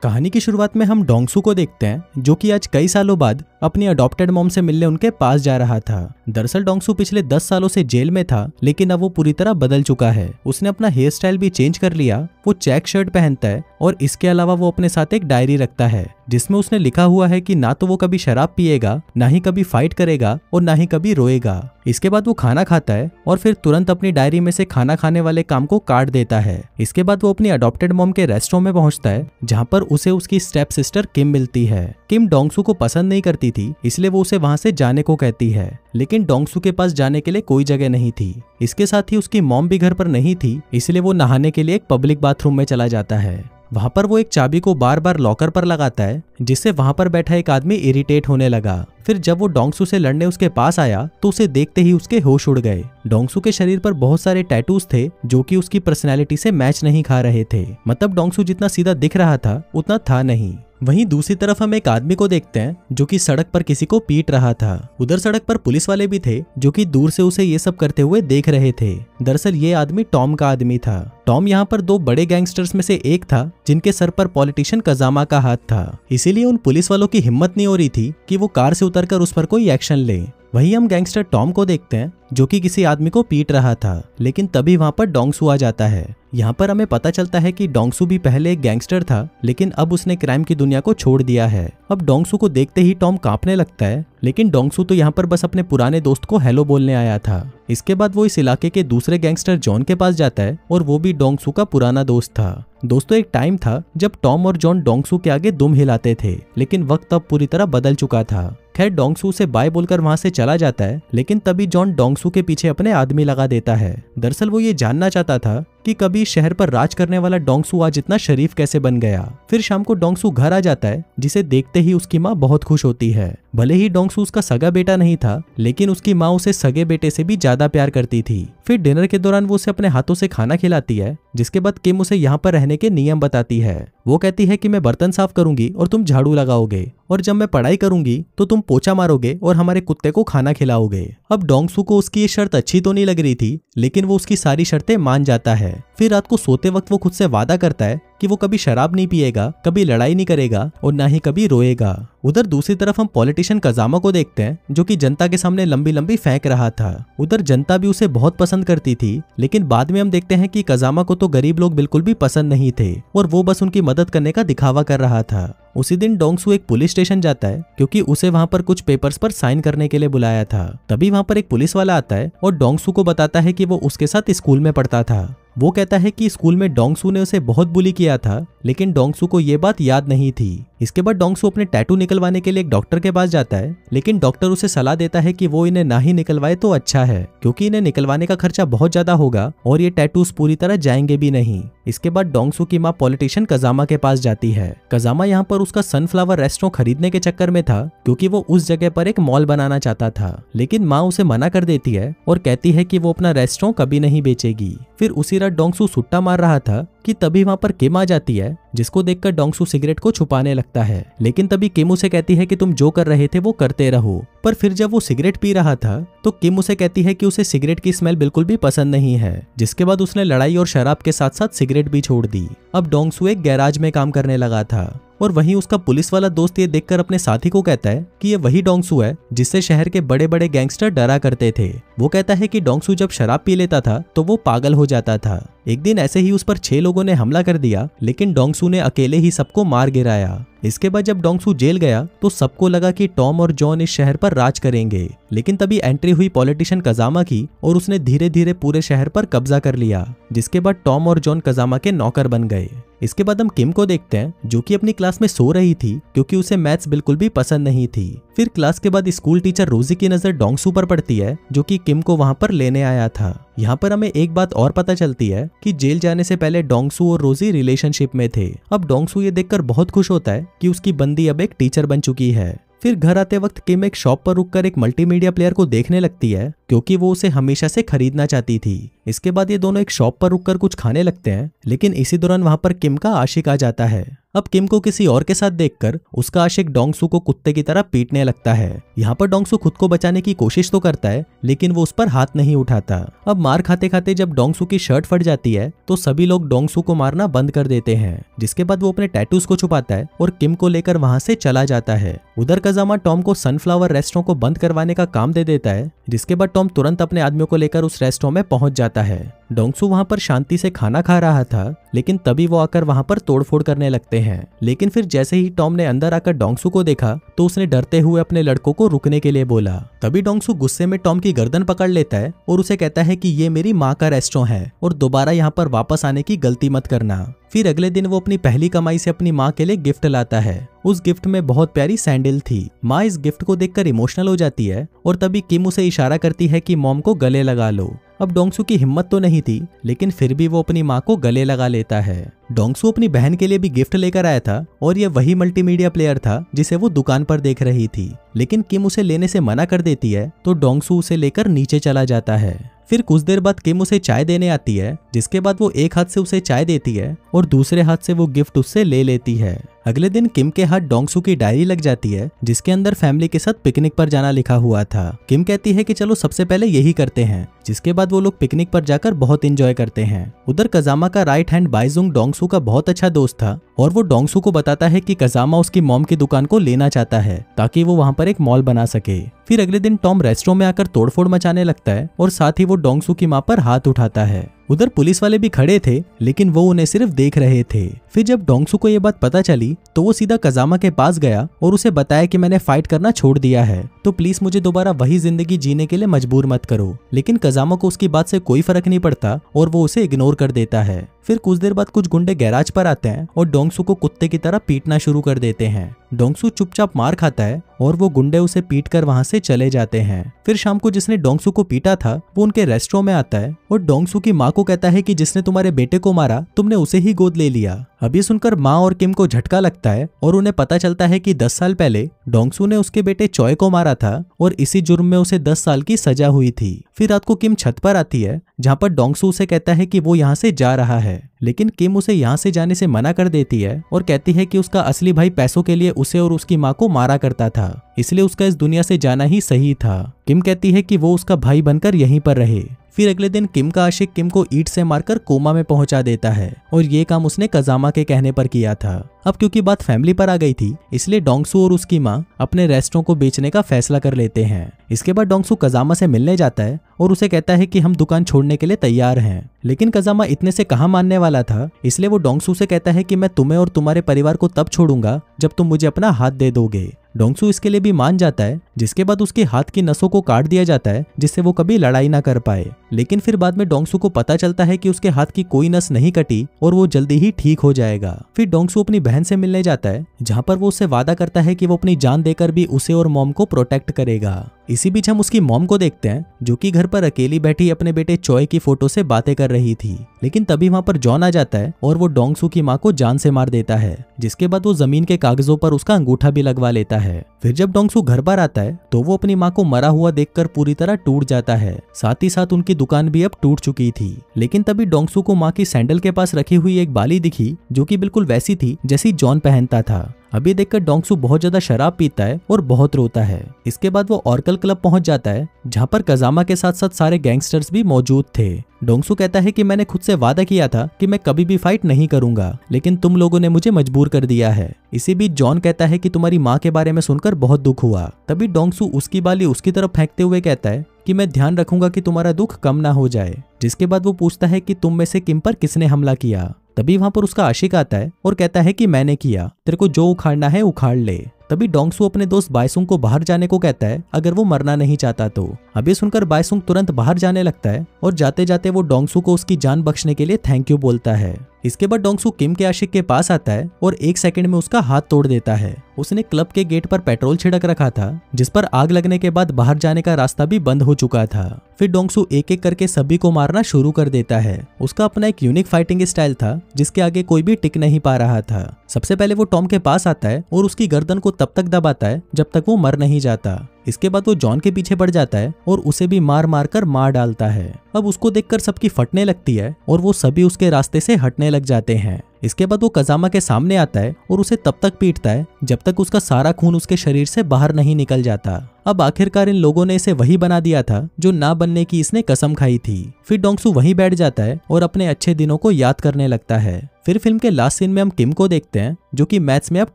कहानी की शुरुआत में हम डोंगसू को देखते हैं जो कि आज कई सालों बाद अपनी अडॉप्टेड मॉम से मिलने उनके पास जा रहा था। दरअसल डोंगसू पिछले 10 सालों से जेल में था, लेकिन अब वो पूरी तरह बदल चुका है। उसने अपना हेयर स्टाइल भी चेंज कर लिया। वो चेक शर्ट पहनता है और इसके अलावा वो अपने साथ एक डायरी रखता है जिसमें उसने लिखा हुआ है कि ना तो वो कभी शराब पिएगा, ना ही कभी फाइट करेगा और ना ही कभी रोएगा। इसके बाद वो खाना खाता है और फिर तुरंत अपनी डायरी में से खाना खाने वाले काम को काट देता है। इसके बाद वो अपनी अडॉप्टेड मॉम के रेस्टोरेंट में पहुंचता है जहां पर उसे उसकी स्टेप सिस्टर किम मिलती है। किम डोंगसू को पसंद नहीं करती थी, इसलिए वो उसे वहां से जाने को कहती है, लेकिन डोंगसू के पास जाने के लिए कोई जगह नहीं थी। इसके साथ ही उसकी मॉम भी घर पर नहीं थी, इसलिए वो नहाने के लिए एक पब्लिक बाथरूम में चला जाता है। वहां पर वो एक चाबी को बार बार लॉकर पर लगाता है, जिससे वहां पर बैठा एक आदमी इरिटेट होने लगा। फिर जब वो डोंगसू से लड़ने उसके पास आया तो उसे देखते ही उसके होश उड़ गए। डोंगसू के शरीर पर बहुत सारे टैटूज थे जो कि उसकी पर्सनैलिटी से मैच नहीं खा रहे थे। मतलब डोंगसू जितना सीधा दिख रहा था उतना था नहीं। वहीं दूसरी तरफ हम एक आदमी को देखते हैं जो कि सड़क पर किसी को पीट रहा था। उधर सड़क पर पुलिस वाले भी थे जो कि दूर से उसे ये सब करते हुए देख रहे थे। दरअसल ये आदमी टॉम का आदमी था। टॉम यहाँ पर दो बड़े गैंगस्टर्स में से एक था जिनके सर पर पॉलिटिशियन कजामा का हाथ था। इसीलिए उन पुलिस वालों की हिम्मत नहीं हो रही थी कि वो कार से उतरकर उस पर कोई एक्शन ले। वहीं हम गैंगस्टर टॉम को देखते हैं जो कि किसी आदमी को पीट रहा था, लेकिन तभी वहां पर डोंगसू आ जाता है। यहाँ पर हमें पता चलता है कि डोंगसू भी पहले एक गैंगस्टर था, लेकिन अब उसने क्राइम की दुनिया को छोड़ दिया है। अब डोंगसू को देखते ही टॉम कांपने लगता है, लेकिन डोंगसू तो यहाँ पर बस अपने पुराने दोस्त को हेलो बोलने आया था। इसके बाद वो इस इलाके के दूसरे गैंगस्टर जॉन के पास जाता है और वो भी डोंगसू का पुराना दोस्त था। दोस्तों, एक टाइम था जब टॉम और जॉन डोंगसू के आगे दुम हिलाते थे, लेकिन वक्त अब पूरी तरह बदल चुका था। खैर, डोंगसू से बाय बोलकर वहां से चला जाता है, लेकिन तभी जॉन डोंगसू के पीछे अपने आदमी लगा देता है। दरअसल वो ये जानना चाहता था कि कभी शहर पर राज करने वाला डोंगसू आज इतना शरीफ कैसे बन गया। फिर शाम को डोंगसू घर आ जाता है, जिसे देखते ही उसकी माँ बहुत खुश होती है। भले ही डोंगसू उसका सगा बेटा नहीं था, लेकिन उसकी माँ उसे सगे बेटे से भी ज्यादा प्यार करती थी। फिर डिनर के दौरान वो उसे अपने हाथों से खाना खिलाती है, जिसके बाद किम उसे यहाँ पर रहने के नियम बताती है। वो कहती है कि मैं बर्तन साफ करूंगी और तुम झाड़ू लगाओगे, और जब मैं पढ़ाई करूंगी तो तुम पोछा मारोगे और हमारे कुत्ते को खाना खिलाओगे। अब डोंगसू को उसकी ये शर्त अच्छी तो नहीं लग रही थी, लेकिन वो उसकी सारी शर्तें मान जाता है। फिर रात को सोते वक्त वो खुद से वादा करता है कि वो कभी शराब नहीं पिएगा, कभी लड़ाई नहीं करेगा और ना ही कभी रोएगा। उधर दूसरी तरफ हम पॉलिटिशियन कजामा को देखते हैं जो कि जनता के सामने लंबी लंबी फेंक रहा था। उधर जनता भी उसे बहुत पसंद करती थी, लेकिन बाद में हम देखते हैं कि कजामा को तो गरीब लोग बिल्कुल भी पसंद नहीं थे और वो बस उनकी मदद करने का दिखावा कर रहा था। उसी दिन डोंगसू एक पुलिस स्टेशन जाता है क्योंकि उसे वहां पर कुछ पेपर्स पर साइन करने के लिए बुलाया था। तभी वहां पर एक पुलिस वाला आता है और डोंगसू को बताता है कि वो उसके साथ स्कूल में पढ़ता था। वो कहता है कि स्कूल में डोंगसू ने उसे बहुत बुली किया था, लेकिन डोंगसू को ये बात याद नहीं थी। इसके बाद डोंगसू अपने टैटू निकलवाने के लिए एक डॉक्टर के पास जाता है, लेकिन डॉक्टर उसे सलाह देता है कि वो इन्हें ना ही निकलवाए तो अच्छा है, क्योंकि इन्हें निकलवाने का खर्चा बहुत ज्यादा होगा और ये टैटूज पूरी तरह जाएंगे भी नहीं। इसके बाद डोंगसू की माँ पॉलिटिशियन कजामा के पास जाती है। कजामा यहाँ पर उसका सनफ्लावर रेस्टोरेंट खरीदने के चक्कर में था, क्योंकि वो उस जगह पर एक मॉल बनाना चाहता था, लेकिन माँ उसे मना कर देती है और कहती है कि वो अपना रेस्टोरेंट कभी नहीं बेचेगी। फिर उसी रात डोंगसू सुट्टा मार रहा था कि तभी वहां पर किम आ जाती है, जिसको देखकर डोंगसू सिगरेट को छुपाने लगता है, लेकिन तभी किम उसे कहती है कि तुम जो कर रहे थे वो करते रहो। पर फिर जब वो सिगरेट पी रहा था तो किम उसे कहती है कि उसे सिगरेट की स्मेल बिल्कुल भी पसंद नहीं है, जिसके बाद उसने लड़ाई और शराब के साथ साथ सिगरेट भी छोड़ दी। अब डोंगसू एक गैराज में काम करने लगा था और वहीं उसका पुलिस वाला दोस्त ये देखकर अपने साथी को कहता है कि ये वही डोंगसू है जिससे शहर के बड़े बड़े गैंगस्टर डरा करते थे। वो कहता है कि डोंगसू जब शराब पी लेता था तो वो पागल हो जाता था। एक दिन ऐसे ही उस पर 6 लोगों ने हमला कर दिया, लेकिन डोंगसू ने अकेले ही सबको मार गिराया। इसके बाद जब डोंगसू जेल गया तो सबको लगा कि टॉम और जॉन इस शहर पर राज करेंगे, लेकिन तभी एंट्री हुई पॉलिटिशियन कजामा की और उसने धीरे धीरे पूरे शहर पर कब्जा कर लिया, जिसके बाद टॉम और जॉन कजामा के नौकर बन गए। इसके बाद हम किम को देखते हैं जो कि अपनी क्लास में सो रही थी क्योंकि उसे मैथ्स बिल्कुल भी पसंद नहीं थी। फिर क्लास के बाद स्कूल टीचर रोजी की नजर डोंगसू पर पड़ती है जो कि किम को वहां पर लेने आया था। यहाँ पर हमें एक बात और पता चलती है कि जेल जाने से पहले डोंगसू और रोजी रिलेशनशिप में थे। अब डोंगसू ये देखकर बहुत खुश होता है कि उसकी बंदी अब एक टीचर बन चुकी है। फिर घर आते वक्त किम एक शॉप पर रुककर एक मल्टीमीडिया प्लेयर को देखने लगती है क्योंकि वो उसे हमेशा से खरीदना चाहती थी। इसके बाद ये दोनों एक शॉप पर रुककर कुछ खाने लगते हैं, लेकिन इसी दौरान वहां पर किम का आशिक आ जाता है। अब किम को किसी और के साथ देखकर उसका आशिक डोंगसू को कुत्ते की तरह पीटने लगता है। यहाँ पर डोंगसू खुद को बचाने की कोशिश तो करता है, लेकिन वो उस पर हाथ नहीं उठाता। अब मार खाते खाते जब डोंगसू की शर्ट फट जाती है तो सभी लोग डोंगसू को मारना बंद कर देते हैं, जिसके बाद वो अपने टैटूज को छुपाता है और किम को लेकर वहां से चला जाता है। उधर कजामा टॉम को सनफ्लावर रेस्टोरेंट को बंद करवाने का काम दे देता है, जिसके बाद टॉम तुरंत अपने आदमियों को लेकर उस रेस्टोरेंट में पहुंच जाता है। डोंगसू वहां पर शांति से खाना खा रहा था, लेकिन तभी वो आकर वहां पर तोड़फोड़ करने लगते हैं। लेकिन फिर जैसे ही टॉम ने अंदर आकर डोंगसू को देखा तो उसने डरते हुए अपने लड़कों को रुकने के लिए बोला। तभी डोंगसू गुस्से में टॉम की गर्दन पकड़ लेता है और उसे कहता है कि ये मेरी माँ का रेस्टोरेंट है और दोबारा यहाँ पर वापस आने की गलती मत करना। फिर अगले दिन वो अपनी पहली कमाई से अपनी माँ के लिए गिफ्ट लाता है। उस गिफ्ट में बहुत प्यारी सैंडल थी। माँ इस गिफ्ट को देखकर इमोशनल हो जाती है और तभी किम उसे इशारा करती है कि मॉम को गले लगा लो। अब डोंगसू की हिम्मत तो नहीं थी, लेकिन फिर भी वो अपनी माँ को गले लगा लेता है। डोंगसू अपनी बहन के लिए भी गिफ्ट लेकर आया था और ये वही मल्टीमीडिया प्लेयर था जिसे वो दुकान पर देख रही थी, लेकिन किम उसे लेने से मना कर देती है तो डोंगसू उसे लेकर नीचे चला जाता है। फिर कुछ देर बाद किम उसे चाय देने आती है, जिसके बाद वो एक हाथ से उसे चाय देती है और दूसरे हाथ से वो गिफ्ट उससे ले लेती है। अगले दिन किम के हाथ डोंगसू की डायरी लग जाती है, जिसके अंदर फैमिली के साथ पिकनिक पर जाना लिखा हुआ था। किम कहती है कि चलो सबसे पहले यही करते हैं, जिसके बाद वो लोग पिकनिक पर जाकर बहुत एंजॉय करते हैं। उधर कजामा का राइट हैंड बाइजुंग डोंगसू का बहुत अच्छा दोस्त था और वो डोंगसू को बताता है कि कजामा उसकी मॉम की दुकान को लेना चाहता है ताकि वो वहां पर एक मॉल बना सके। फिर अगले दिन टॉम रेस्टोरेंट में आकर तोड़फोड़ मचाने लगता है और साथ ही वो डोंगसू की मां पर हाथ उठाता है। उधर पुलिस वाले भी खड़े थे, लेकिन वो उन्हें सिर्फ देख रहे थे। फिर जब डोंगसू को ये बात पता चली तो वो सीधा कजामा के पास गया और उसे बताया कि मैंने फाइट करना छोड़ दिया है, तो प्लीज मुझे दोबारा वही जिंदगी जीने के लिए मजबूर मत करो। लेकिन कजामा को उसकी बात से कोई फर्क नहीं पड़ता और वो उसे इग्नोर कर देता है। फिर कुछ देर बाद कुछ गुंडे गैराज पर आते हैं और डोंगसू को कुत्ते की तरह पीटना शुरू कर देते हैं। डोंगसू चुपचाप मार खाता है और वो गुंडे उसे पीटकर वहां से चले जाते हैं। फिर शाम को जिसने डोंगसू को पीटा था वो उनके रेस्टोरेंट में आता है और डोंगसू की माँ को कहता है कि जिसने तुम्हारे बेटे को मारा तुमने उसे ही गोद ले लिया। अभी सुनकर माँ और किम को झटका लगता है और उन्हें पता चलता है कि 10 साल पहले डोंगसू ने उसके बेटे चॉय को मारा था और इसी जुर्म में उसे 10 साल की सजा हुई थी। फिर रात को किम छत पर आती है, जहाँ पर डोंगसू उसे कहता है कि वो यहाँ से जा रहा है, लेकिन किम उसे यहाँ से जाने से मना कर देती है और कहती है कि उसका असली भाई पैसों के लिए उसे और उसकी माँ को मारा करता था, इसलिए उसका इस दुनिया से जाना ही सही था। किम कहती है कि वो उसका भाई बनकर यहीं पर रहे। फिर अगले दिन किम का आशिक किम को ईंट से मारकर कोमा में पहुंचा देता है और ये काम उसने कजामा के कहने पर किया था। अब क्योंकि बात फैमिली पर आ गई थी, इसलिए डोंगसू और उसकी माँ अपने रेस्टोरेंट को बेचने का फैसला कर लेते हैं। इसके बाद डोंगसू कजामा से मिलने जाता है और उसे कहता है कि हम दुकान छोड़ने के लिए तैयार हैं, लेकिन कजामा इतने से कहाँ मानने वाला था, इसलिए वो डोंगसू से कहता है कि मैं तुम्हें और तुम्हारे परिवार को तब छोड़ूंगा जब तुम मुझे अपना हाथ दे दोगे। डोंगसू इसके लिए भी मान जाता है, जिसके बाद उसके हाथ की नसों को काट दिया जाता है जिससे वो कभी लड़ाई ना कर पाए। लेकिन फिर बाद में डोंगसू को पता चलता है कि उसके हाथ की कोई नस नहीं कटी और वो जल्दी ही ठीक हो जाएगा। फिर डोंगसू अपनी बहन से मिलने जाता है, जहाँ पर वो उससे वादा करता है कि वो अपनी जान देकर भी उसे और मॉम को प्रोटेक्ट करेगा। इसी बीच हम उसकी मॉम को देखते हैं, जो कि घर पर अकेली बैठी अपने बेटे चॉय की फोटो से बातें कर रही थी। लेकिन तभी वहां पर जॉन आ जाता है और वो डोंगसू की माँ को जान से मार देता है, जिसके बाद वो जमीन के कागजों पर उसका अंगूठा भी लगवा लेता है। फिर जब डोंगसू घर पर आता है तो वो अपनी माँ को मरा हुआ देखकर पूरी तरह टूट जाता है। साथ ही साथ उनकी दुकान भी अब टूट चुकी थी। लेकिन तभी डोंगसू को माँ की सैंडल के पास रखी हुई एक बाली दिखी, जो कि बिल्कुल वैसी थी जैसी जॉन पहनता था। अभी देखकर डोंगसू बहुत ज्यादा शराब पीता है और बहुत रोता है। इसके बाद वो ऑर्कल क्लब पहुंच जाता है, जहां पर कजामा के साथ साथ सारे गैंगस्टर्स भी मौजूद थे। डोंगसू कहता है कि मैंने खुद से वादा किया था कि मैं कभी भी फाइट नहीं करूंगा, लेकिन तुम लोगों ने मुझे मजबूर कर दिया है। इसी बीच जॉन कहता है कि तुम्हारी माँ के बारे में सुनकर बहुत दुख हुआ। तभी डोंगसू उसकी बाली उसकी तरफ फेंकते हुए कहता है कि मैं ध्यान रखूंगा कि तुम्हारा दुख कम ना हो जाए। जिसके बाद वो पूछता है कि तुम में से किम पर किसने हमला किया। तभी वहां पर उसका आशिक आता है और कहता है कि मैंने किया, तेरे को जो उखाड़ना है उखाड़ ले। तभी डोंगसू अपने दोस्त बायसुंग को बाहर जाने को कहता है, अगर वो मरना नहीं चाहता तो। अभी सुनकर बायसुंग तुरंत बाहर जाने लगता है और जाते जाते वो डोंगसू को उसकी जान बख्शने के लिए थैंक यू बोलता है। इसके बाद डोंगसू किम के आशिक के पास आता है और 1 सेकंड में उसका हाथ तोड़ देता है। उसने क्लब के गेट पर पेट्रोल छिड़क रखा था, जिस पर आग लगने के बाद बाहर जाने का रास्ता भी बंद हो चुका था। फिर डोंगसू एक एक करके सभी को मारना शुरू कर देता है। उसका अपना एक यूनिक फाइटिंग स्टाइल था, जिसके आगे कोई भी टिक नहीं पा रहा था। सबसे पहले वो टॉम के पास आता है और उसकी गर्दन को तब तक दबाता है जब तक वो मर नहीं जाता। इसके बाद वो जॉन के पीछे पड़ जाता है और उसे भी मार मार कर मार डालता है। अब उसको देखकर सबकी फटने लगती है और वो सभी उसके रास्ते से हटने लग जाते हैं। इसके बाद वो कजामा के सामने आता है और उसे तब तक पीटता है जब तक उसका सारा खून उसके शरीर से बाहर नहीं निकल जाता। अब आखिरकार इन लोगों ने इसे वही बना दिया था जो ना बनने की इसने कसम खाई थी। फिर डोंगसू वहीं बैठ जाता है और अपने अच्छे दिनों को याद करने लगता है। फिर फिल्म के लास्ट सीन में हम किम को देखते हैं जो कि मैथ्स में अब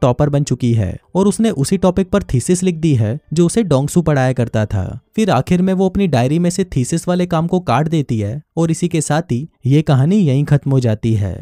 टॉपर बन चुकी है और उसने उसी टॉपिक पर थीसिस लिख दी है जो उसे डोंगसू पढ़ाया करता था। फिर आखिर में वो अपनी डायरी में से थीसिस वाले काम को काट देती है और इसी के साथ ही ये कहानी यहीं खत्म हो जाती है।